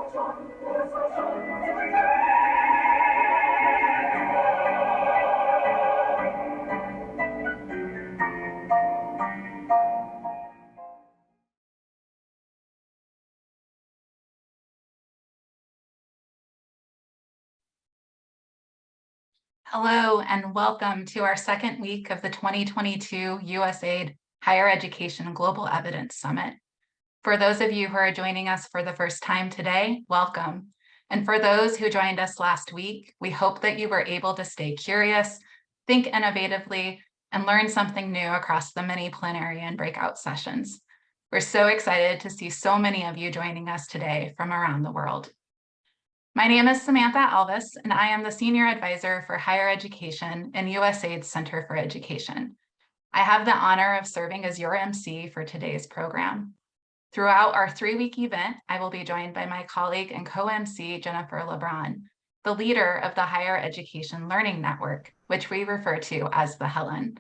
Hello, and welcome to our second week of the 2022 USAID Higher Education Global Evidence Summit. For those of you who are joining us for the first time today, welcome. And for those who joined us last week, we hope that you were able to stay curious, think innovatively, and learn something new across the many plenary and breakout sessions. We're so excited to see so many of you joining us today from around the world. My name is Samantha Alvis, and I am the Senior Advisor for Higher Education in USAID's Center for Education. I have the honor of serving as your MC for today's program. Throughout our 3-week event, I will be joined by my colleague and co-MC, Jennifer LeBron, the leader of the Higher Education Learning Network, which we refer to as the Helen.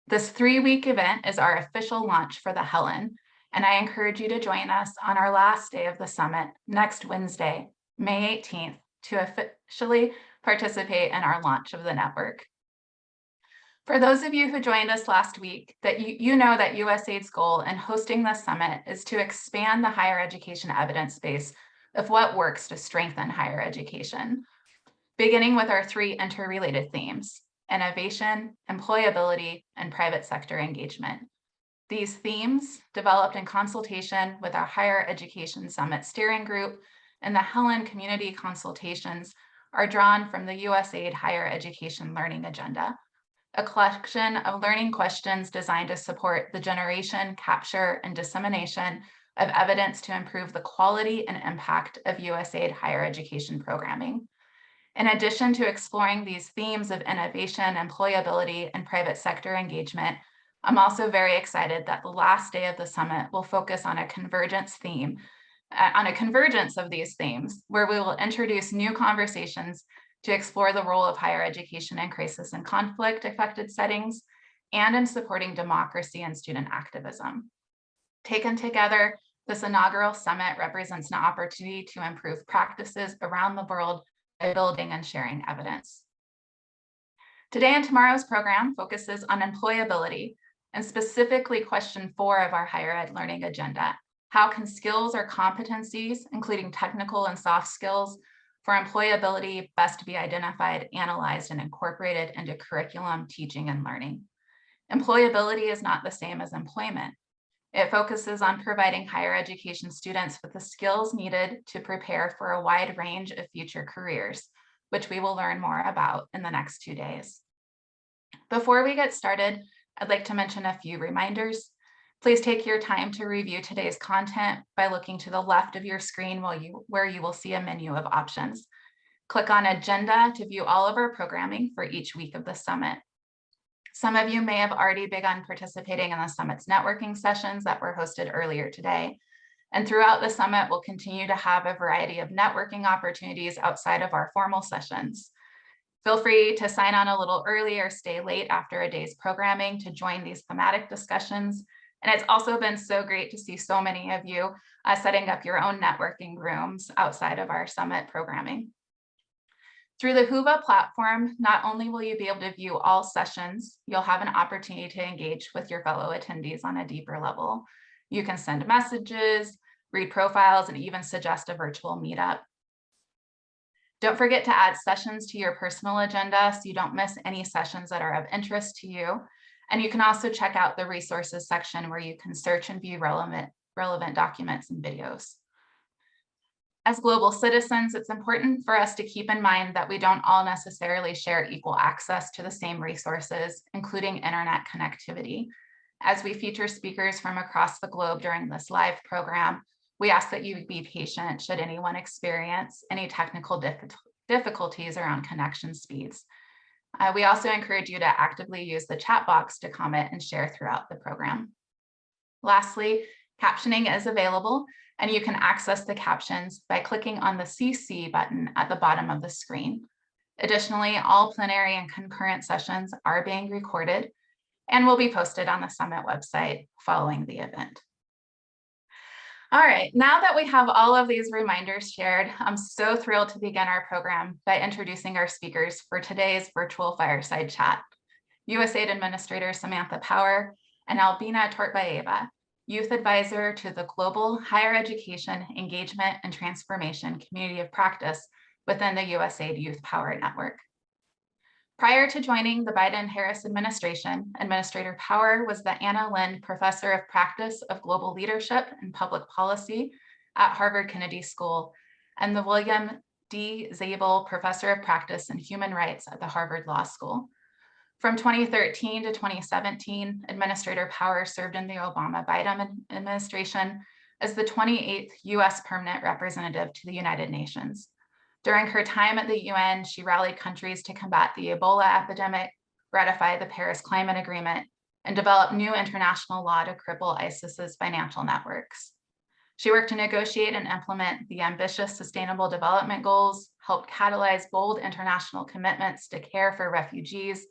This 3-week event is our official launch for the Helen, and I encourage you to join us on our last day of the summit next Wednesday, May 18th, to officially participate in our launch of the network. For those of you who joined us last week, you know that USAID's goal in hosting this summit is to expand the higher education evidence base of what works to strengthen higher education, beginning with our 3 interrelated themes: innovation, employability, and private sector engagement. These themes, developed in consultation with our Higher Education Summit Steering Group and the Helen Community Consultations, are drawn from the USAID Higher Education Learning Agenda, a collection of learning questions designed to support the generation, capture, and dissemination of evidence to improve the quality and impact of USAID higher education programming. In addition to exploring these themes of innovation, employability, and private sector engagement, I'm also very excited that the last day of the summit will focus on a convergence of these themes, where we will introduce new conversations to explore the role of higher education in crisis and conflict-affected settings and in supporting democracy and student activism. Taken together, this inaugural summit represents an opportunity to improve practices around the world by building and sharing evidence. Today and tomorrow's program focuses on employability, and specifically question 4 of our higher ed learning agenda. How can skills or competencies, including technical and soft skills, for employability best be identified, analyzed, and incorporated into curriculum, teaching, and learning? Employability is not the same as employment. It focuses on providing higher education students with the skills needed to prepare for a wide range of future careers, which we will learn more about in the next 2 days. Before we get started, I'd like to mention a few reminders. Please take your time to review today's content by looking to the left of your screen where you will see a menu of options. Click on Agenda to view all of our programming for each week of the summit. Some of you may have already begun participating in the summit's networking sessions that were hosted earlier today. And throughout the summit, we'll continue to have a variety of networking opportunities outside of our formal sessions. Feel free to sign on a little early or stay late after a day's programming to join these thematic discussions. And it's also been so great to see so many of you setting up your own networking rooms outside of our summit programming. Through the Whova platform, not only will you be able to view all sessions, you'll have an opportunity to engage with your fellow attendees on a deeper level. You can send messages, read profiles, and even suggest a virtual meetup. Don't forget to add sessions to your personal agenda so you don't miss any sessions that are of interest to you. And you can also check out the resources section where you can search and view relevant documents and videos. As global citizens, it's important for us to keep in mind that we don't all necessarily share equal access to the same resources, including internet connectivity. As we feature speakers from across the globe during this live program, we ask that you be patient should anyone experience any technical difficulties around connection speeds. We also encourage you to actively use the chat box to comment and share throughout the program. Lastly, captioning is available, and you can access the captions by clicking on the CC button at the bottom of the screen. Additionally, all plenary and concurrent sessions are being recorded and will be posted on the Summit website following the event. All right, now that we have all of these reminders shared, I'm so thrilled to begin our program by introducing our speakers for today's virtual fireside chat. USAID Administrator Samantha Power and Albina Tortbayeva, Youth Advisor to the Global Higher Education Engagement and Transformation Community of Practice within the USAID Youth Power Network. Prior to joining the Biden-Harris administration, Administrator Power was the Anna Lind Professor of Practice of Global Leadership and Public Policy at Harvard Kennedy School and the William D. Zabel Professor of Practice and Human Rights at the Harvard Law School. From 2013 to 2017, Administrator Power served in the Obama-Biden administration as the 28th U.S. Permanent Representative to the United Nations. During her time at the UN, she rallied countries to combat the Ebola epidemic, ratify the Paris Climate Agreement, and develop new international law to cripple ISIS's financial networks. She worked to negotiate and implement the ambitious Sustainable Development Goals, helped catalyze bold international commitments to care for refugees,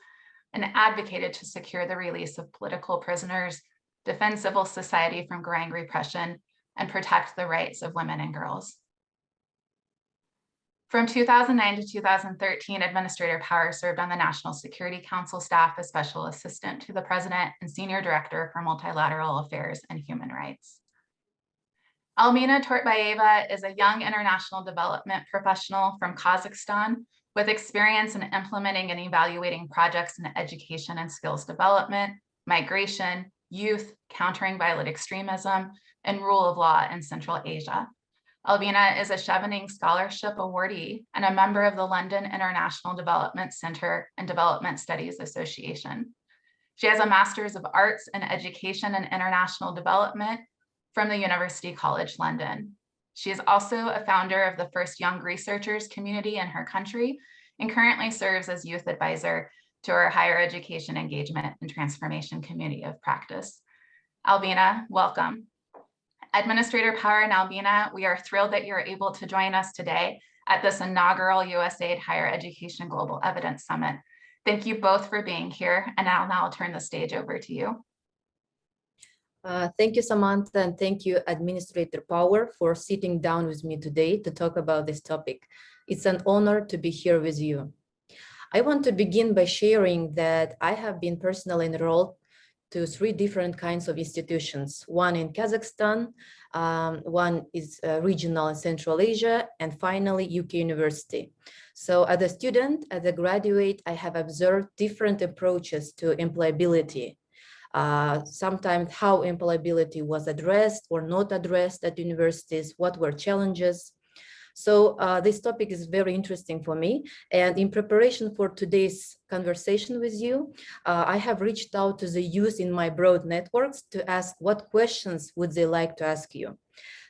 and advocated to secure the release of political prisoners, defend civil society from growing repression, and protect the rights of women and girls. From 2009 to 2013, Administrator Power served on the National Security Council staff as Special Assistant to the President and Senior Director for Multilateral Affairs and Human Rights. Albina Tortbayeva is a young international development professional from Kazakhstan with experience in implementing and evaluating projects in education and skills development, migration, youth, countering violent extremism, and rule of law in Central Asia. Albina is a Chevening Scholarship Awardee and a member of the London International Development Center and Development Studies Association. She has a Master's of Arts in Education and International Development from the University College London. She is also a founder of the first Young Researchers community in her country and currently serves as Youth Advisor to our Higher Education Engagement and Transformation Community of Practice. Albina, welcome. Administrator Power and Albina, we are thrilled that you're able to join us today at this inaugural USAID Higher Education Global Evidence Summit. Thank you both for being here, and I'll now turn the stage over to you. Thank you, Samantha, and thank you, Administrator Power, for sitting down with me today to talk about this topic. It's an honor to be here with you. I want to begin by sharing that I have been personally enrolled to 3 different kinds of institutions, one in Kazakhstan, one is regional in Central Asia, and finally UK University. So as a student, as a graduate, I have observed different approaches to employability. Sometimes how employability was addressed or not addressed at universities, what were challenges. So this topic is very interesting for me. And in preparation for today's conversation with you, I have reached out to the youth in my broad networks to ask what questions would they like to ask you.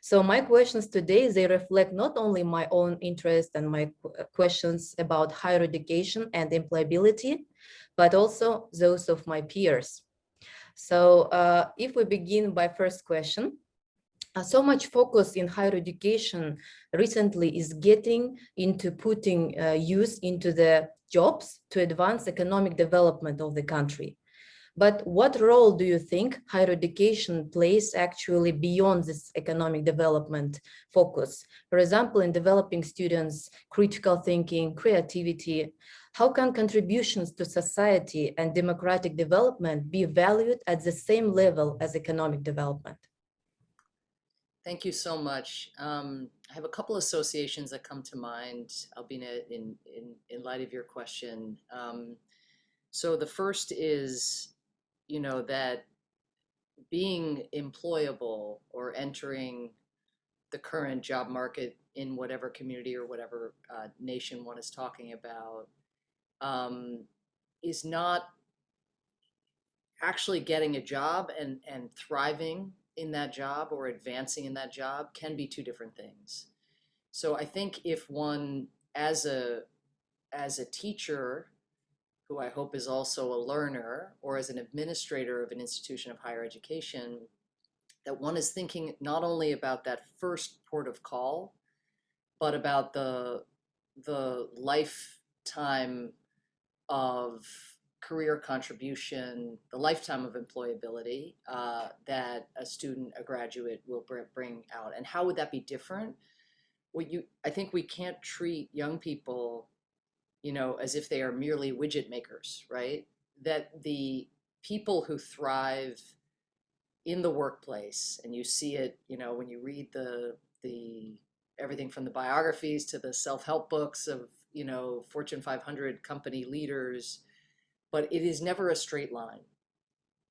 So my questions today, they reflect not only my own interest and my questions about higher education and employability, but also those of my peers. So if we begin by first question, so much focus in higher education recently is getting into putting youth into the jobs to advance economic development of the country. But what role do you think higher education plays actually beyond this economic development focus? For example, in developing students' critical thinking, creativity, how can contributions to society and democratic development be valued at the same level as economic development? Thank you so much. I have a couple associations that come to mind, Albina, in light of your question. So the first is, that being employable or entering the current job market in whatever community or whatever nation one is talking about is not actually getting a job and thriving in that job or advancing in that job can be 2 different things. So I think if one, as a teacher, who I hope is also a learner, or as an administrator of an institution of higher education, that one is thinking not only about that first port of call, but about the lifetime of career contribution, the lifetime of employability that a student, a graduate will bring out. And how would that be different? Well, I think we can't treat young people, as if they are merely widget makers, right? That the people who thrive in the workplace, and you see it, when you read the everything from the biographies to the self-help books of, Fortune 500 company leaders, but it is never a straight line.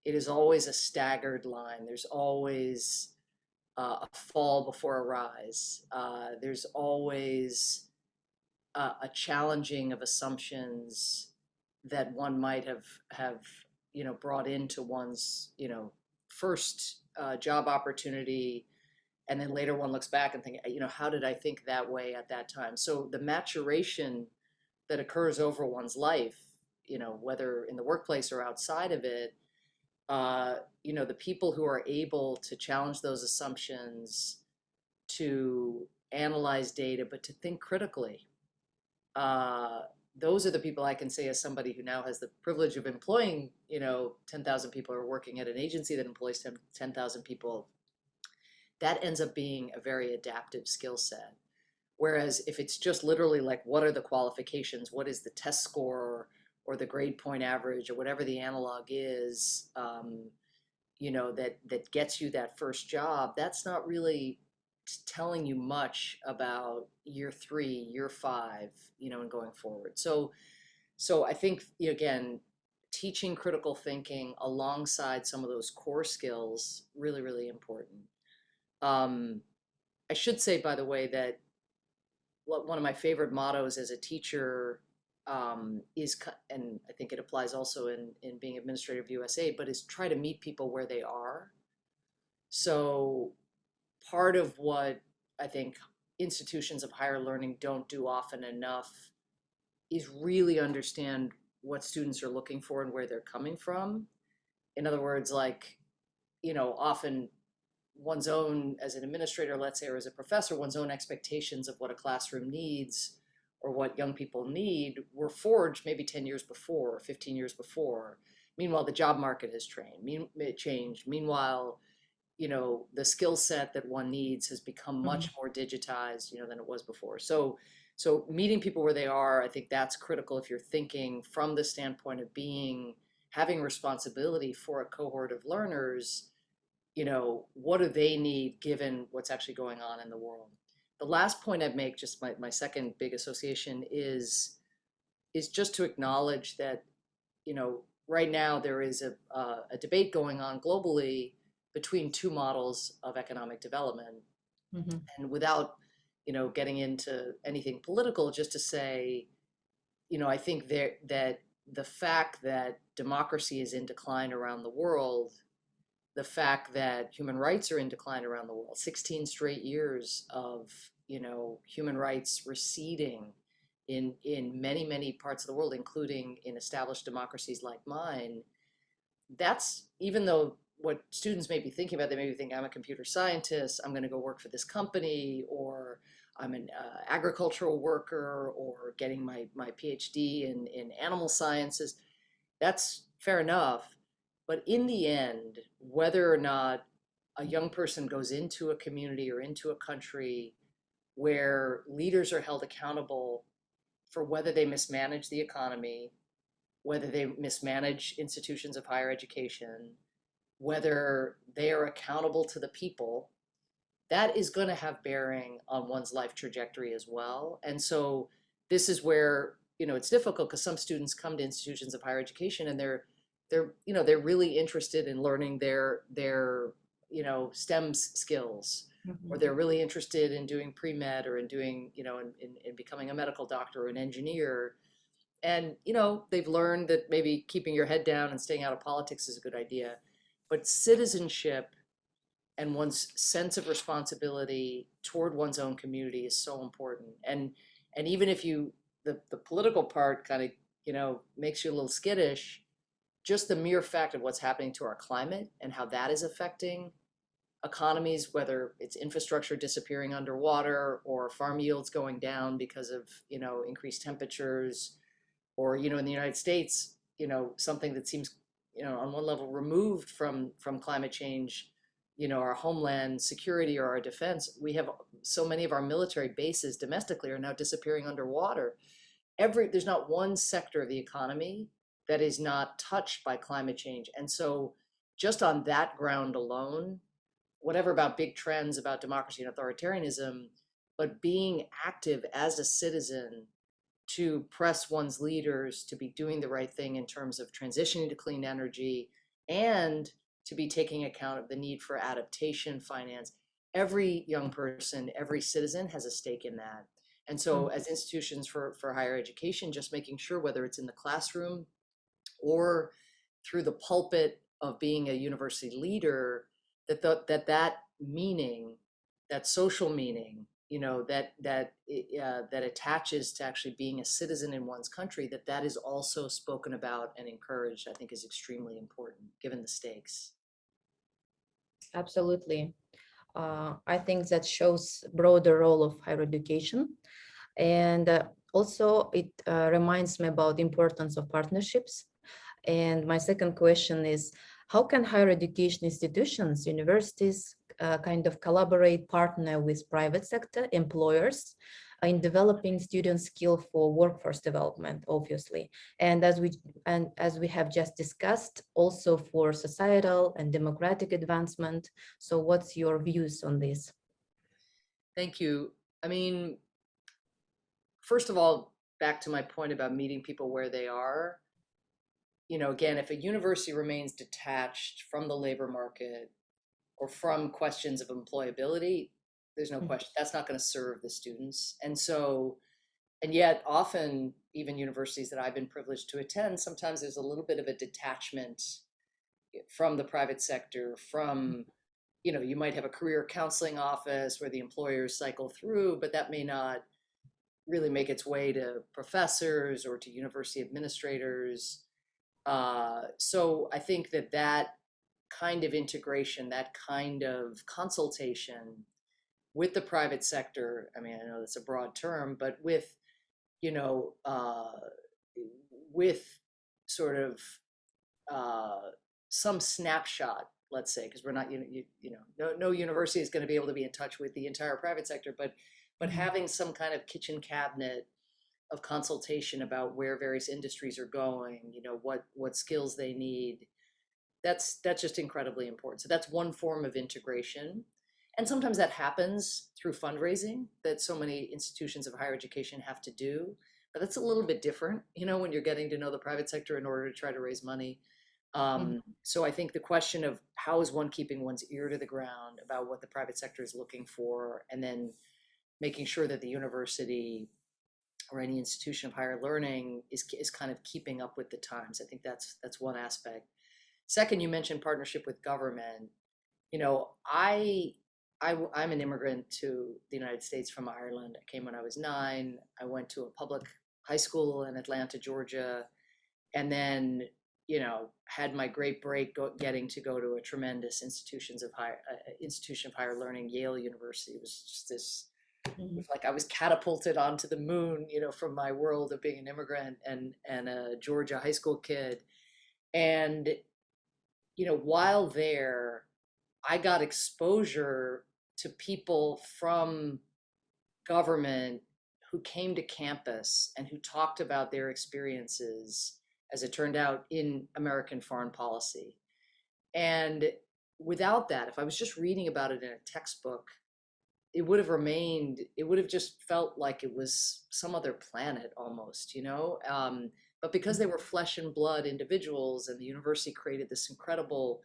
It is always a staggered line. There's always a fall before a rise. There's always a challenging of assumptions that one might have brought into one's first job opportunity, and then later one looks back and think, how did I think that way at that time? So the maturation that occurs over one's life, whether in the workplace or outside of it, the people who are able to challenge those assumptions, to analyze data, but to think critically, those are the people I can say, as somebody who now has the privilege of employing, 10,000 people, or working at an agency that employs 10,000 people, that ends up being a very adaptive skill set. Whereas if it's just literally like, what are the qualifications? What is the test score or the grade point average or whatever the analog is, that gets you that first job, that's not really telling you much about year 3, year 5, and going forward. So I think, again, teaching critical thinking alongside some of those core skills, really, really important. I should say, by the way, that one of my favorite mottos as a teacher is, and I think it applies also in being administrator of USAID, but is try to meet people where they are. So part of what I think institutions of higher learning don't do often enough is really understand what students are looking for and where they're coming from. In other words, like, often one's own, as an administrator, let's say, or as a professor, one's own expectations of what a classroom needs or what young people need were forged maybe 10 years before, or 15 years before. Meanwhile, the job market has changed. Meanwhile, the skill set that one needs has become much more digitized, than it was before. So meeting people where they are, I think that's critical if you're thinking from the standpoint of having responsibility for a cohort of learners. What do they need given what's actually going on in the world? The last point I'd make, just my second big association, is just to acknowledge that, right now there is a debate going on globally between two models of economic development. Mm-hmm. And without, getting into anything political, just to say, I think that the fact that democracy is in decline around the world, the fact that human rights are in decline around the world, 16 straight years of, human rights receding in many, many parts of the world, including in established democracies like mine, that's, even though what students may be thinking about, they may be thinking, I'm a computer scientist, I'm going to go work for this company, or I'm an agricultural worker, or getting my PhD in animal sciences. That's fair enough. But in the end, whether or not a young person goes into a community or into a country where leaders are held accountable for whether they mismanage the economy, whether they mismanage institutions of higher education, whether they are accountable to the people, that is going to have bearing on one's life trajectory as well. And so this is where, it's difficult, because some students come to institutions of higher education and they're really interested in learning their STEM skills, or they're really interested in doing pre-med, or in doing, in becoming a medical doctor or an engineer. And, they've learned that maybe keeping your head down and staying out of politics is a good idea. But citizenship and one's sense of responsibility toward one's own community is so important. And even if the political part kind of, makes you a little skittish, just the mere fact of what's happening to our climate and how that is affecting economies, whether it's infrastructure disappearing underwater, or farm yields going down because of, increased temperatures, or, in the United States, something that seems, on one level removed from climate change, our homeland security or our defense. We have so many of our military bases domestically are now disappearing underwater. There's not one sector of the economy that is not touched by climate change. And so just on that ground alone, whatever about big trends about democracy and authoritarianism, but being active as a citizen to press one's leaders to be doing the right thing in terms of transitioning to clean energy and to be taking account of the need for adaptation finance. Every young person, every citizen has a stake in that. And so as institutions for higher education, just making sure, whether it's in the classroom or through the pulpit of being a university leader, that meaning, that social meaning, that attaches to actually being a citizen in one's country, that is also spoken about and encouraged, I think is extremely important given the stakes. Absolutely. I think that shows broader role of higher education. And also it reminds me about the importance of partnerships. And my second question is, how can higher education institutions, universities, kind of collaborate, partner with private sector employers in developing student skill for workforce development, obviously, and as we have just discussed, also for societal and democratic advancement. So what's your views on this? Thank you. I mean, first of all, back to my point about meeting people where they are. Again, if a university remains detached from the labor market or from questions of employability, there's no question that's not going to serve the students. And yet often, even universities that I've been privileged to attend, sometimes there's a little bit of a detachment from the private sector, from, you might have a career counseling office where the employers cycle through, but that may not really make its way to professors or to university administrators. So I think that kind of integration, that kind of consultation with the private sector, I mean, I know that's a broad term, but with sort of some snapshot, let's say, because we're not, no university is going to be able to be in touch with the entire private sector, but having some kind of kitchen cabinet of consultation about where various industries are going, what skills they need, that's just incredibly important. So that's one form of integration. And sometimes that happens through fundraising that so many institutions of higher education have to do. But that's a little bit different, when you're getting to know the private sector in order to try to raise money. So I think the question of how is one keeping one's ear to the ground about what the private sector is looking for, and then making sure that the university or any institution of higher learning is kind of keeping up with the times. I think that's one aspect. Second, you mentioned partnership with government. I'm an immigrant to the United States from Ireland. I came when I was 9. I went to a public high school in Atlanta, Georgia, and then, had my great break getting to go to a tremendous institution of higher learning, Yale University. It was just this, it was like I was catapulted onto the moon, from my world of being an immigrant and a Georgia high school kid. And, while there, I got exposure to people from government who came to campus and who talked about their experiences, as it turned out, in American foreign policy. And without that, if I was just reading about it in a textbook, it would have just felt like it was some other planet almost, but because they were flesh and blood individuals, and the university created this incredible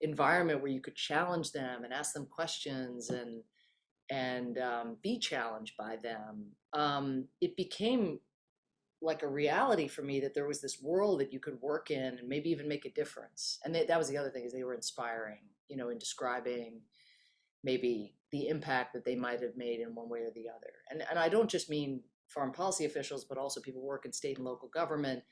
environment where you could challenge them and ask them questions and be challenged by them, it became like a reality for me that there was this world that you could work in and maybe even make a difference. And that was the other thing, is they were inspiring, in describing maybe the impact that they might have made in one way or the other. And I don't just mean foreign policy officials, but also people who work in state and local government.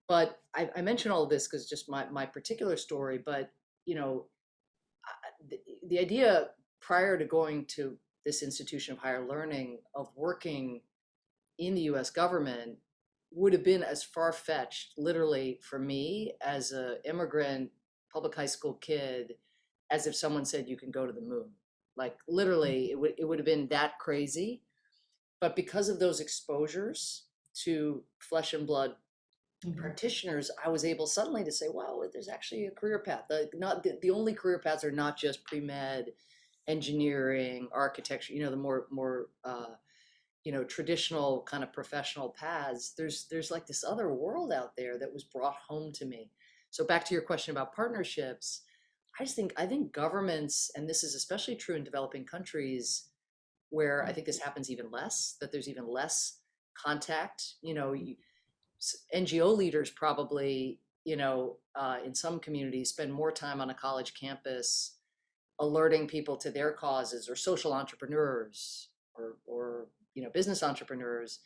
But I mention all of this because just my particular story, but the idea prior to going to this institution of higher learning of working in the US government would have been as far-fetched, literally, for me as an immigrant public high school kid, as if someone said you can go to the moon. Like literally, it would have been that crazy. But because of those exposures to flesh and blood practitioners, I was able suddenly to say, wow, there's actually a career path. The only career paths are not just pre-med, engineering, architecture, the more traditional kind of professional paths. There's like this other world out there that was brought home to me. So back to your question about partnerships, I think governments, and this is especially true in developing countries, where I think this happens even less, that there's even less contact. NGO leaders probably, in some communities spend more time on a college campus alerting people to their causes, or social entrepreneurs, or business entrepreneurs,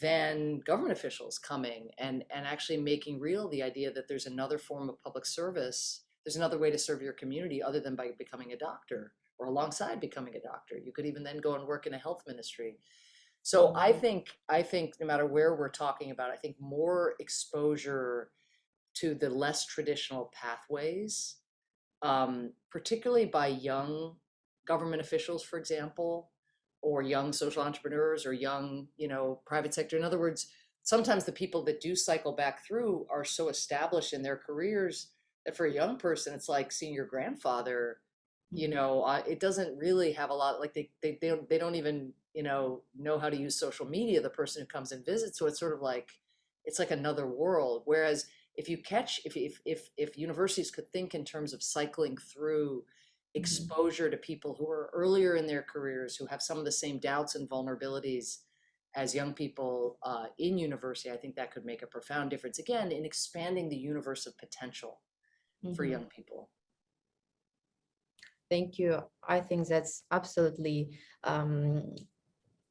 than government officials coming and actually making real the idea that there's another form of public service. There's another way to serve your community other than by becoming a doctor, or alongside becoming a doctor. You could even then go and work in a health ministry. So I think no matter where we're talking about, I think more exposure to the less traditional pathways, particularly by young government officials, for example, or young social entrepreneurs, or young, private sector. In other words, sometimes the people that do cycle back through are so established in their careers that for a young person, it's like seeing your grandfather. It doesn't really have a lot, like they don't even know how to use social media, the person who comes and visits. So it's sort of like, it's like another world. Whereas if universities could think in terms of cycling through exposure to people who are earlier in their careers, who have some of the same doubts and vulnerabilities as young people in university, I think that could make a profound difference, again, in expanding the universe of potential for young people. Thank you. I think that's absolutely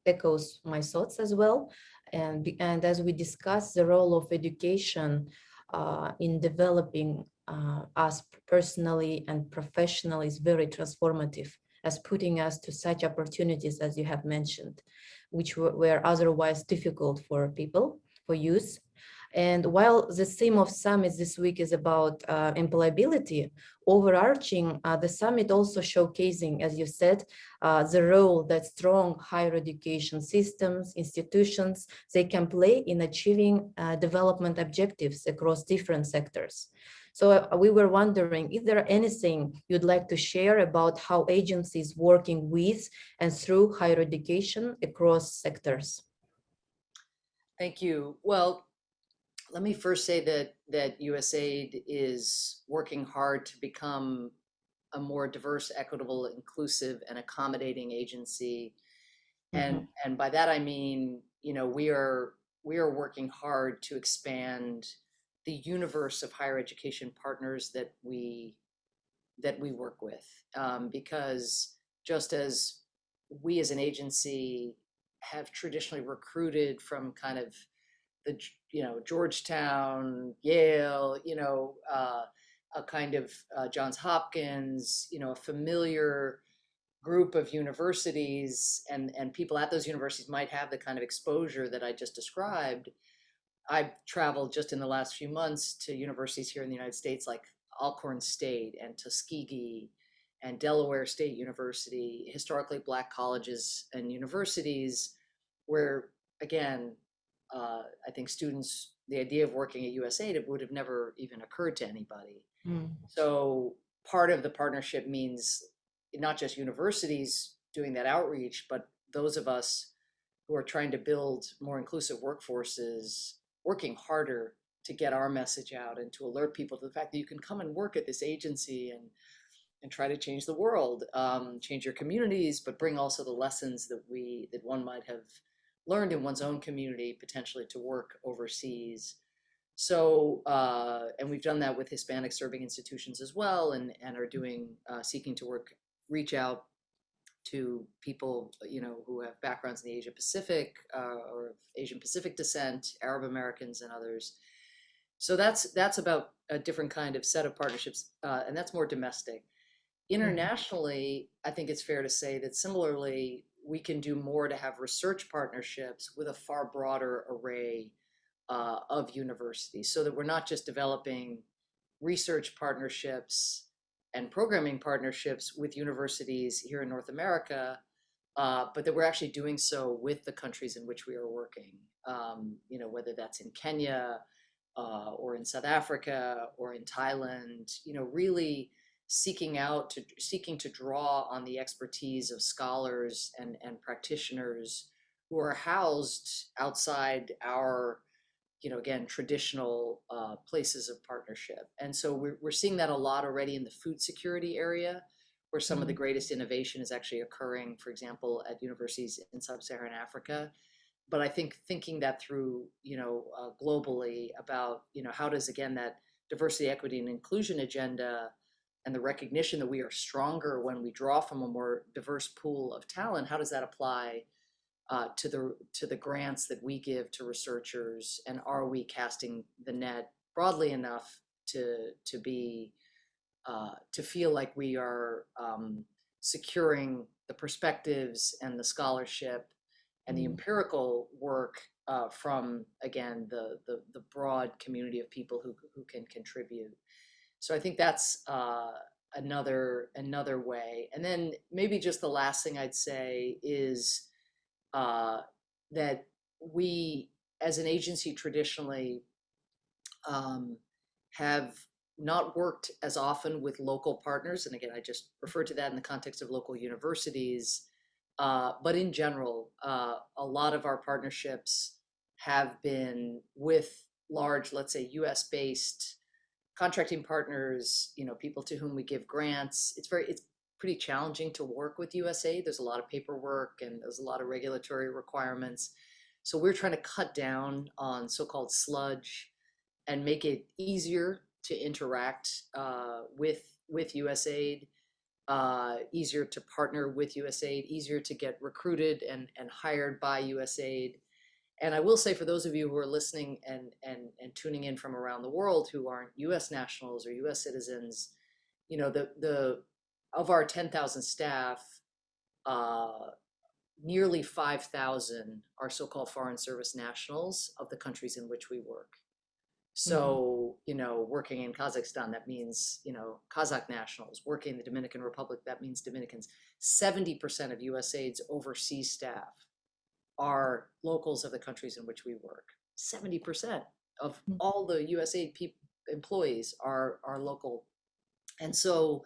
echoes my thoughts as well. And as we discuss the role of education in developing us personally and professionally is very transformative, as putting us to such opportunities as you have mentioned, which were otherwise difficult for people, for youth. And while the theme of summit this week is about employability, overarching the summit also showcasing, as you said, the role that strong higher education systems, institutions, they can play in achieving development objectives across different sectors. So we were wondering, is there anything you'd like to share about how agencies working with and through higher education across sectors? Thank you. Well, let me first say that USAID is working hard to become a more diverse, equitable, inclusive, and accommodating agency. And by that I mean, we are working hard to expand the universe of higher education partners that we work with, because just as we as an agency have traditionally recruited from kind of the Georgetown, Yale, a kind of Johns Hopkins, a familiar group of universities, and people at those universities might have the kind of exposure that I just described. I've traveled just in the last few months to universities here in the United States, like Alcorn State and Tuskegee and Delaware State University, historically Black colleges and universities, where, again, I think students, the idea of working at USAID would have never even occurred to anybody. So part of the partnership means not just universities doing that outreach, but those of us who are trying to build more inclusive workforces, working harder to get our message out and to alert people to the fact that you can come and work at this agency and try to change the world, change your communities, but bring also the lessons that one might have learned in one's own community, potentially to work overseas. So, and we've done that with Hispanic serving institutions as well, and are doing, seeking to reach out to people, who have backgrounds in the Asia Pacific, or Asian Pacific descent, Arab Americans and others. So that's about a different kind of set of partnerships, and that's more domestic. Internationally, I think it's fair to say that similarly, we can do more to have research partnerships with a far broader array of universities, so that we're not just developing research partnerships and programming partnerships with universities here in North America, but that we're actually doing so with the countries in which we are working, whether that's in Kenya or in South Africa or in Thailand, really seeking to draw on the expertise of scholars and practitioners who are housed outside our again, traditional places of partnership. And so we're seeing that a lot already in the food security area, where some of the greatest innovation is actually occurring, for example, at universities in sub-Saharan Africa. But I think thinking that through, globally about, how does, again, that diversity, equity, and inclusion agenda and the recognition that we are stronger when we draw from a more diverse pool of talent, how does that apply to the grants that we give to researchers, and are we casting the net broadly enough to feel like we are securing the perspectives and the scholarship and the empirical work from, again, the broad community of people who can contribute. So I think that's another way. And then maybe just the last thing I'd say is that we, as an agency, traditionally have not worked as often with local partners. And again, I just refer to that in the context of local universities. But in general, a lot of our partnerships have been with large, let's say, US-based contracting partners, people to whom we give grants. It's pretty challenging to work with USAID. There's a lot of paperwork and there's a lot of regulatory requirements. So we're trying to cut down on so-called sludge and make it easier to interact with USAID, easier to partner with USAID, easier to get recruited and hired by USAID. And I will say, for those of you who are listening and tuning in from around the world who aren't US nationals or US citizens, of our 10,000 staff, nearly 5,000 are so-called foreign service nationals of the countries in which we work. So, working in Kazakhstan, that means, Kazakh nationals. Working in the Dominican Republic, that means Dominicans. 70% of USAID's overseas staff are locals of the countries in which we work. 70% of all the USAID employees are local. And so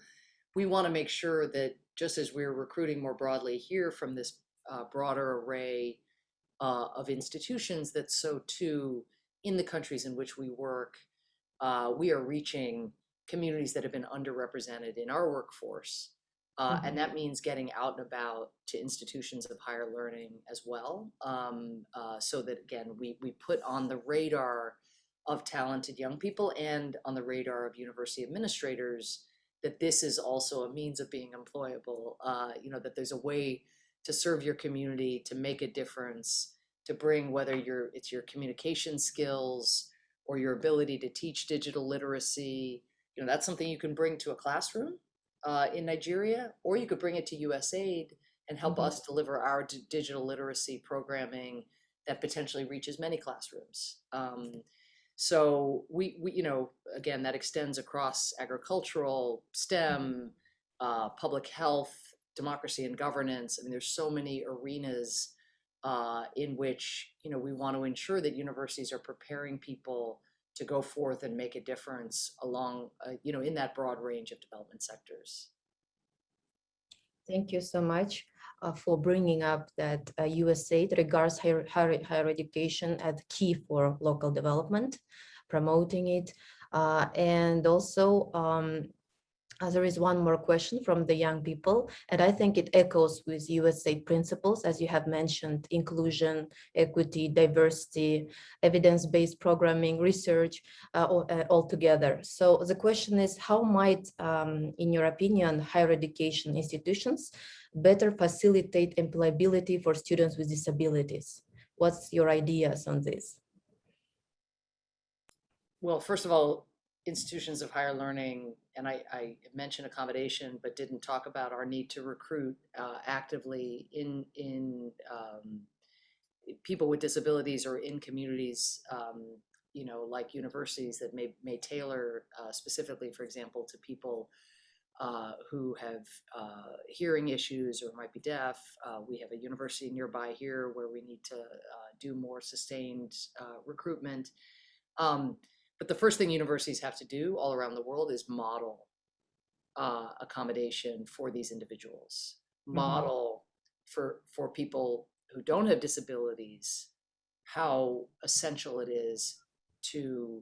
we want to make sure that, just as we're recruiting more broadly here from this broader array of institutions, that so too in the countries in which we work, we are reaching communities that have been underrepresented in our workforce. And that means getting out and about to institutions of higher learning as well, so that, again, we put on the radar of talented young people and on the radar of university administrators that this is also a means of being employable, that there's a way to serve your community, to make a difference, to bring, whether it's your communication skills or your ability to teach digital literacy, that's something you can bring to a classroom in Nigeria, or you could bring it to USAID and help us deliver our digital literacy programming that potentially reaches many classrooms. So we again, that extends across agricultural, STEM, public health, democracy and governance. I mean, there's so many arenas in which, we want to ensure that universities are preparing people to go forth and make a difference along, in that broad range of development sectors. Thank you so much for bringing up that USAID regards higher education as key for local development, promoting it. And also, there is one more question from the young people, and I think it echoes with USAID principles, as you have mentioned: inclusion, equity, diversity, evidence-based programming, research, all together. So the question is, how might, in your opinion, higher education institutions better facilitate employability for students with disabilities? What's your ideas on this? Well, first of all, institutions of higher learning, and I mentioned accommodation, but didn't talk about our need to recruit actively in people with disabilities or in communities, you know, like universities that may tailor specifically, for example, to people who have hearing issues or might be deaf. We have a university nearby here where we need to do more sustained recruitment. But the first thing universities have to do all around the world is model accommodation for these individuals, model for people who don't have disabilities how essential it is to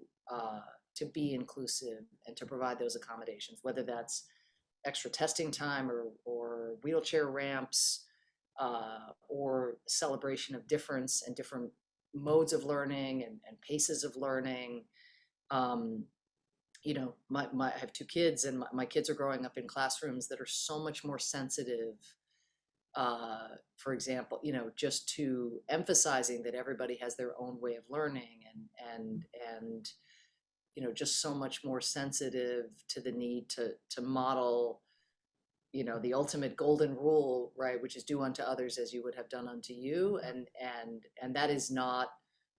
be inclusive and to provide those accommodations, whether that's extra testing time or wheelchair ramps or celebration of difference and different modes of learning and paces of learning. You know, I have two kids, and my kids are growing up in classrooms that are so much more sensitive, for example, you know, just to emphasizing that everybody has their own way of learning and you know, just so much more sensitive to the need to model, you know, the ultimate golden rule, right, which is do unto others as you would have done unto you, and that is not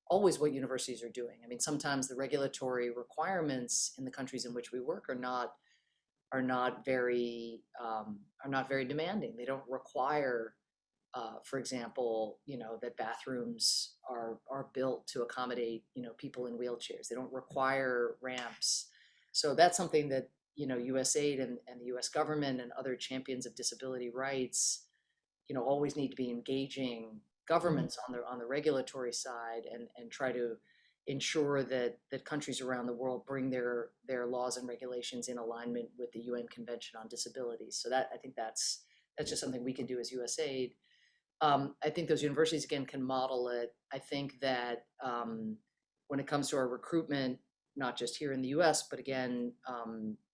always what universities are doing. I mean, sometimes the regulatory requirements in the countries in which we work are not very demanding. They don't require, for example, you know, that bathrooms are built to accommodate, you know, people in wheelchairs. They don't require ramps. So that's something that, you know, USAID and the US government and other champions of disability rights, you know, always need to be engaging governments on the regulatory side and try to ensure that countries around the world bring their laws and regulations in alignment with the UN Convention on Disabilities. So that, I think that's just something we can do as USAID. I think those universities, again, can model it. I think that when it comes to our recruitment, not just here in the US, but again,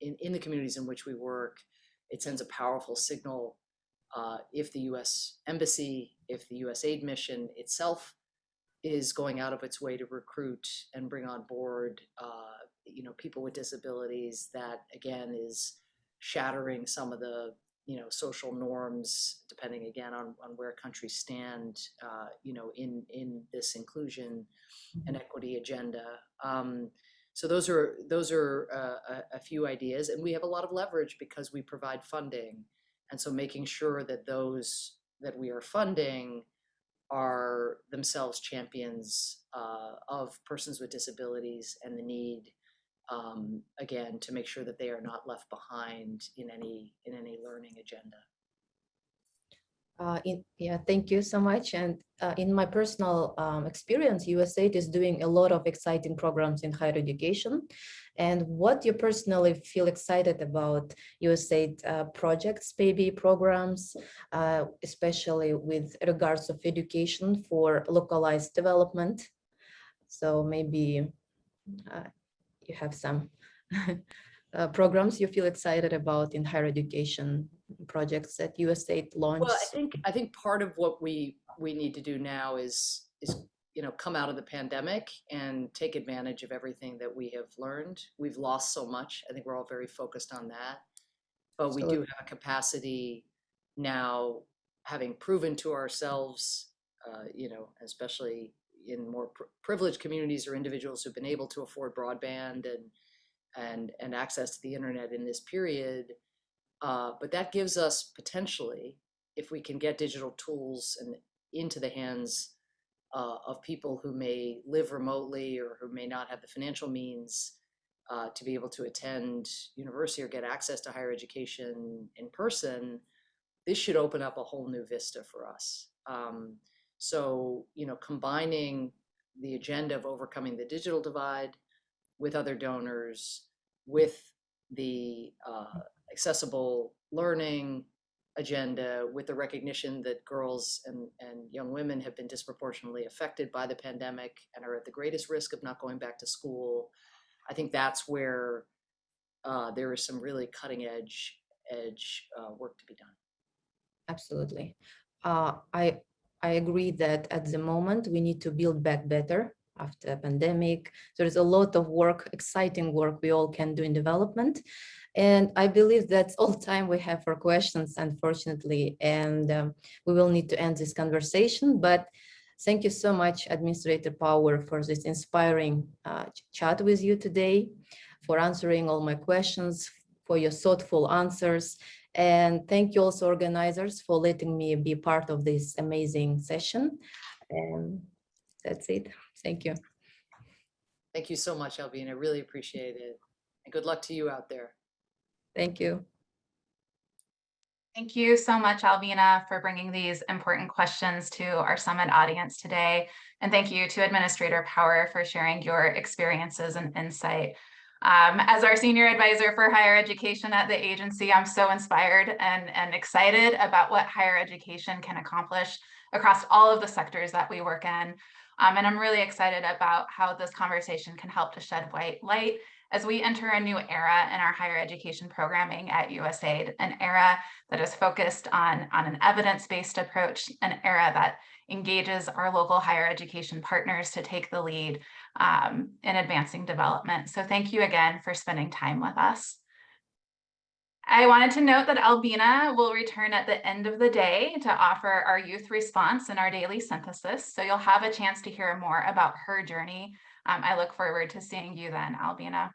in the communities in which we work, it sends a powerful signal if the US Embassy, if the USAID mission itself is going out of its way to recruit and bring on board, you know, people with disabilities. That again is shattering some of the, you know, social norms, depending again on where countries stand, you know, in this inclusion and equity agenda. So those are a few ideas, and we have a lot of leverage because we provide funding, and so making sure that those that we are funding are themselves champions of persons with disabilities and the need, again, to make sure that they are not left behind in any learning agenda. Yeah, thank you so much. And in my personal experience, USAID is doing a lot of exciting programs in higher education. And what you personally feel excited about USAID projects, maybe programs, especially with regards of education for localized development? So maybe you have some programs you feel excited about in higher education projects that USAID launched? Well, I think part of what we need to do now is you know, come out of the pandemic and take advantage of everything that we have learned. We've lost so much. I think we're all very focused on that, but we do have a capacity now, having proven to ourselves, you know, especially in more privileged communities or individuals who've been able to afford broadband and access to the internet in this period. But that gives us potentially, if we can get digital tools and into the hands of people who may live remotely or who may not have the financial means to be able to attend university or get access to higher education in person, this should open up a whole new vista for us. So, you know, combining the agenda of overcoming the digital divide with other donors, with the accessible learning agenda, with the recognition that girls and young women have been disproportionately affected by the pandemic and are at the greatest risk of not going back to school. I think that's where there is some really cutting edge work to be done. Absolutely. I agree that at the moment we need to build back better after the pandemic. There's a lot of work, exciting work we all can do in development. And I believe that's all the time we have for questions, unfortunately, and we will need to end this conversation. But Thank you so much, Administrator Power, for this inspiring chat with you today, for answering all my questions, for your thoughtful answers. And thank you also, organizers, for letting me be part of this amazing session. And that's it. Thank you. Thank you so much, Albina. I really appreciate it. And good luck to you out there. Thank you. Thank you so much, Albina, for bringing these important questions to our summit audience today. And thank you to Administrator Power for sharing your experiences and insight. As our Senior Advisor for Higher Education at the agency, I'm so inspired and excited about what higher education can accomplish across all of the sectors that we work in. And I'm really excited about how this conversation can help to shed white light as we enter a new era in our higher education programming at USAID, an era that is focused on an evidence-based approach, an era that engages our local higher education partners to take the lead in advancing development. So thank you again for spending time with us. I wanted to note that Albina will return at the end of the day to offer our youth response in our daily synthesis. So you'll have a chance to hear more about her journey. I look forward to seeing you then, Albina.